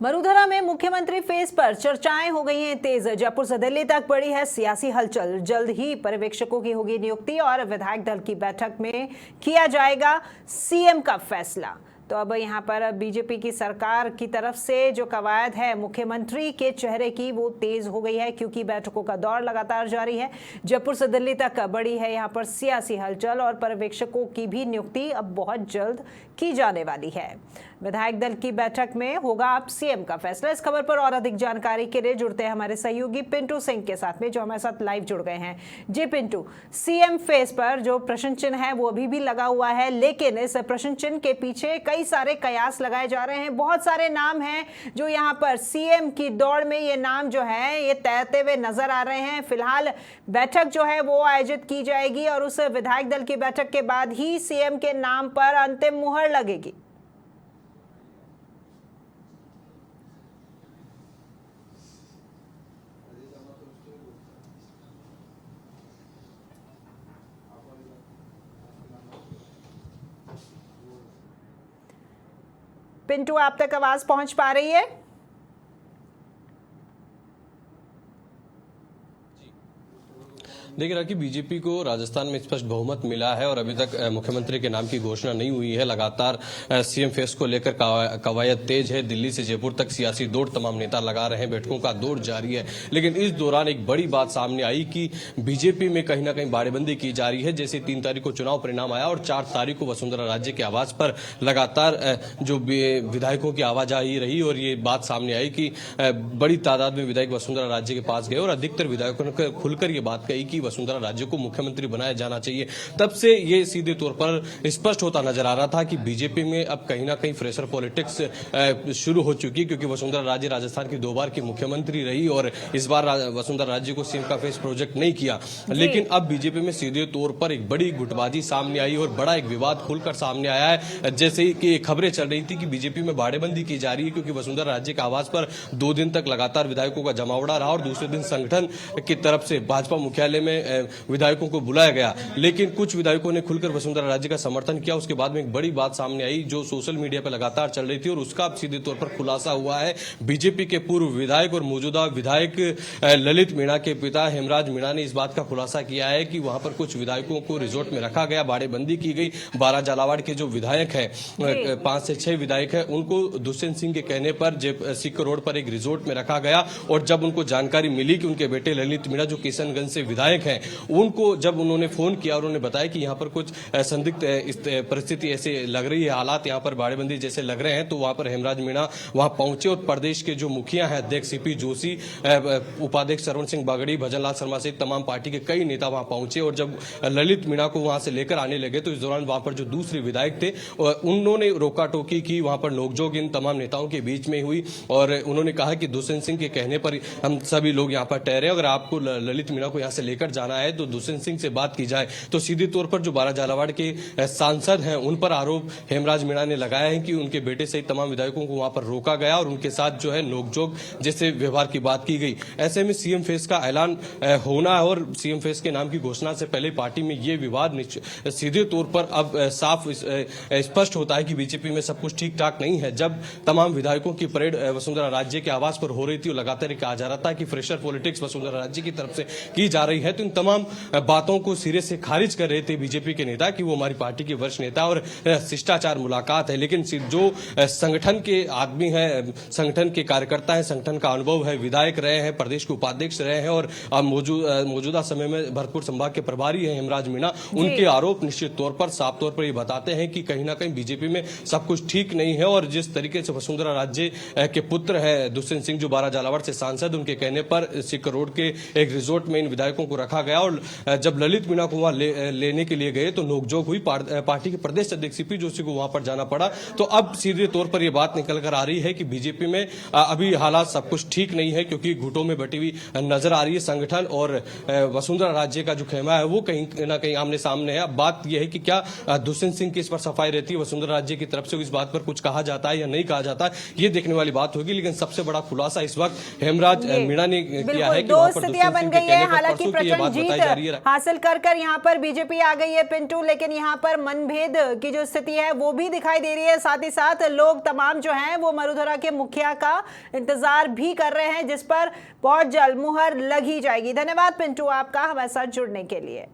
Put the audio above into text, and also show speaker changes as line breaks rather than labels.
मरुधरा में मुख्यमंत्री फेस पर चर्चाएं हो गई हैं तेज। जयपुर से दिल्ली तक बढ़ी है सियासी हलचल। जल्द ही पर्यवेक्षकों की होगी नियुक्ति और विधायक दल की बैठक में किया जाएगा सीएम का फैसला। तो अब यहाँ पर बीजेपी की सरकार की तरफ से जो कवायद है मुख्यमंत्री के चेहरे की, वो तेज हो गई है क्योंकि बैठकों का दौर लगातार जारी है। जयपुर से दिल्ली तक बढ़ी है यहाँ पर सियासी हलचल और पर्यवेक्षकों की भी नियुक्ति अब बहुत जल्द की जाने वाली है। विधायक दल की बैठक में होगा अब सीएम का फैसला। इस खबर पर और अधिक जानकारी के लिए जुड़ते हैं हमारे सहयोगी पिंटू सिंह के साथ में, जो हमारे साथ लाइव जुड़ गए हैं। जी पिंटू, सीएम फेस पर जो प्रश्न चिन्ह है वो अभी भी लगा हुआ है, लेकिन इस प्रश्न चिन्ह के पीछे कई सारे कयास लगाए जा रहे हैं। बहुत सारे नाम हैं जो यहाँ पर सीएम की दौड़ में ये नाम जो है ये तैरते हुए नजर आ रहे हैं। फिलहाल बैठक जो है वो आयोजित की जाएगी और उस विधायक दल की बैठक के बाद ही सीएम के नाम पर अंतिम मुहर लगेगी। पिंटू, आप तक आवाज पहुंच पा रही है?
देखिए राखी, बीजेपी को राजस्थान में स्पष्ट बहुमत मिला है और अभी तक मुख्यमंत्री के नाम की घोषणा नहीं हुई है। लगातार सीएम फेस को लेकर कवायद तेज है। दिल्ली से जयपुर तक सियासी दौड़ तमाम नेता लगा रहे हैं, बैठकों का दौर जारी है। लेकिन इस दौरान एक बड़ी बात सामने आई कि बीजेपी में कहीं ना कहीं बाड़ेबंदी की जा रही है। जैसे 3 तारीख को चुनाव परिणाम आया और 4 तारीख को वसुंधरा राजे के आवास पर लगातार जो विधायकों की आवाजाही रही और ये बात सामने आई कि बड़ी तादाद में विधायक वसुंधरा राजे के पास गए और अधिकतर विधायकों ने खुलकर ये बात कही कि वसुंधरा राजे को मुख्यमंत्री बनाया जाना चाहिए। तब से ये सीधे तौर पर स्पष्ट होता नजर आ रहा था कि बीजेपी में अब कहीं ना कहीं फ्रेशर पॉलिटिक्स शुरू हो चुकी है, क्योंकि वसुंधरा राजे राजस्थान की 2 बार की मुख्यमंत्री रही और इस बार वसुंधरा राजे को सीएम का फेस प्रोजेक्ट नहीं किया। लेकिन अब बीजेपी में सीधे तौर पर एक बड़ी गुटबाजी सामने आई और बड़ा एक विवाद खुलकर सामने आया है। जैसे कि खबरें चल रही थी कि बीजेपी में बाड़ेबंदी की जा रही है, क्योंकि वसुंधरा राजे के आवास पर 2 दिन तक लगातार विधायकों का जमावड़ा रहा और दूसरे दिन संगठन की तरफ से भाजपा मुख्यालय में विधायकों को बुलाया गया। लेकिन कुछ विधायकों ने खुलकर वसुंधरा राजे का समर्थन किया। उसके बाद में एक बड़ी बात सामने आई जो सोशल मीडिया पर लगातार चल रही थी और उसका अब सीधे तौर पर खुलासा हुआ है। बीजेपी के पूर्व विधायक और मौजूदा विधायक ललित मीणा के पिता हेमराज मीणा ने इस बात का खुलासा किया है कि वहां पर कुछ विधायकों को रिजॉर्ट में रखा गया, बाड़ेबंदी की गई। 12 झालावाड़ के जो विधायक है, 5 से 6 विधायक है, उनको दुष्यंत सिंह के कहने पर सिक्कर रोड पर एक रिजॉर्ट में रखा गया। और जब उनको जानकारी मिली कि उनके बेटे ललित मीणा जो किशनगंज से विधायक है, उनको जब उन्होंने फोन किया और उन्होंने बताया कि यहाँ पर कुछ संदिग्ध परिस्थिति ऐसे लग रही है, हालात यहाँ पर बाड़ेबंदी जैसे लग रहे हैं, तो वहां पर हेमराज मीणा वहां पहुंचे और प्रदेश के जो मुखिया हैं, अध्यक्ष सीपी जोशी, उपाध्यक्ष सरवण सिंह बागड़ी, भजनलाल शर्मा सहित तमाम पार्टी के कई नेता वहां पहुंचे और जब ललित मीणा को वहां से लेकर आने लगे तो इस दौरान वहां पर जो दूसरे विधायक थे उन्होंने रोका टोकी की। वहां पर नोकझोंक इन तमाम नेताओं के बीच में हुई और उन्होंने कहा कि दुष्यंत सिंह के कहने पर हम सभी लोग यहाँ पर ठहरे, अगर आपको ललित मीणा को यहाँ से लेकर जाना है तो दुष्यंत सिंह से बात की जाए। तो सीधे तौर पर जो 12 झालावाड़ के सांसद हैं उन पर आरोप हेमराज मीणा ने लगाया है कि उनके बेटे सहित तमाम विधायकों को वहां पर रोका गया और उनके साथ जो है नोकझोंक जैसे व्यवहार की बात की गई। ऐसे में सीएम फेस का ऐलान होना है और सीएम फेस के नाम की घोषणा से पहले पार्टी में ये विवाद सीधे तौर पर अब साफ स्पष्ट होता है कि बीजेपी में सब कुछ ठीक ठाक नहीं है। जब तमाम विधायकों की परेड वसुंधरा राजे के आवास पर हो रही थी और लगातार कहा जा रहा था कि फ्रेशर पॉलिटिक्स वसुंधरा राजे की तरफ से की जा रही है, तो इन तमाम बातों को सिरे से खारिज कर रहे थे बीजेपी के नेता कि वो हमारी पार्टी के वरिष्ठ नेता और शिष्टाचार मुलाकात है। लेकिन जो संगठन के आदमी हैं, संगठन के कार्यकर्ता हैं, संगठन का अनुभव है, विधायक रहे हैं, प्रदेश के उपाध्यक्ष रहे हैं और मौजूदा समय में भरतपुर संभाग के प्रभारी हैं हेमराज मीणा, उनके आरोप निश्चित तौर पर साफ तौर पर ये बताते हैं कि कहीं ना कहीं बीजेपी में सब कुछ ठीक नहीं है। और जिस तरीके से वसुंधरा राजे के पुत्र है दुष्यंत सिंह जो 12 झालावाड़ से सांसद, उनके कहने पर सिक्कर रोड के एक रिजॉर्ट में इन विधायकों को रखा गया और जब ललित मीणा को वहां लेने के लिए गए तो नोकझोंक हुई। पार्टी के प्रदेश अध्यक्ष सीपी जोशी को वहां पर जाना पड़ा। तो अब सीधे तौर पर यह बात निकल कर आ रही है कि बीजेपी में अभी हालात सब कुछ ठीक नहीं है, क्योंकि घुटों में बटी हुई नजर आ रही है संगठन और वसुंधरा राजे का जो खेमा है वो कहीं ना कहीं आमने सामने है। अब बात यह है कि क्या दुष्यंत सिंह की इस पर सफाई रहती है, वसुंधरा राजे की तरफ से इस बात पर कुछ कहा जाता है या नहीं कहा जाता है, ये देखने वाली बात होगी। लेकिन सबसे बड़ा खुलासा इस वक्त हेमराज मीणा ने किया है कि
दो स्थितियां बन गई है। हालांकि
ये बात बताई जा रही है।
हासिल कर यहाँ पर बीजेपी आ गई है पिंटू, लेकिन यहाँ पर मनभेद की जो स्थिति है वो भी दिखाई दे रही है। साथ ही साथ लोग तमाम जो हैं वो मरुधरा के मुखिया का इंतजार भी कर रहे हैं, जिस पर बहुत जल्द मुहर लगी जाएगी। धन्यवाद पिंटू आपका हमारे साथ जुड़ने के लिए।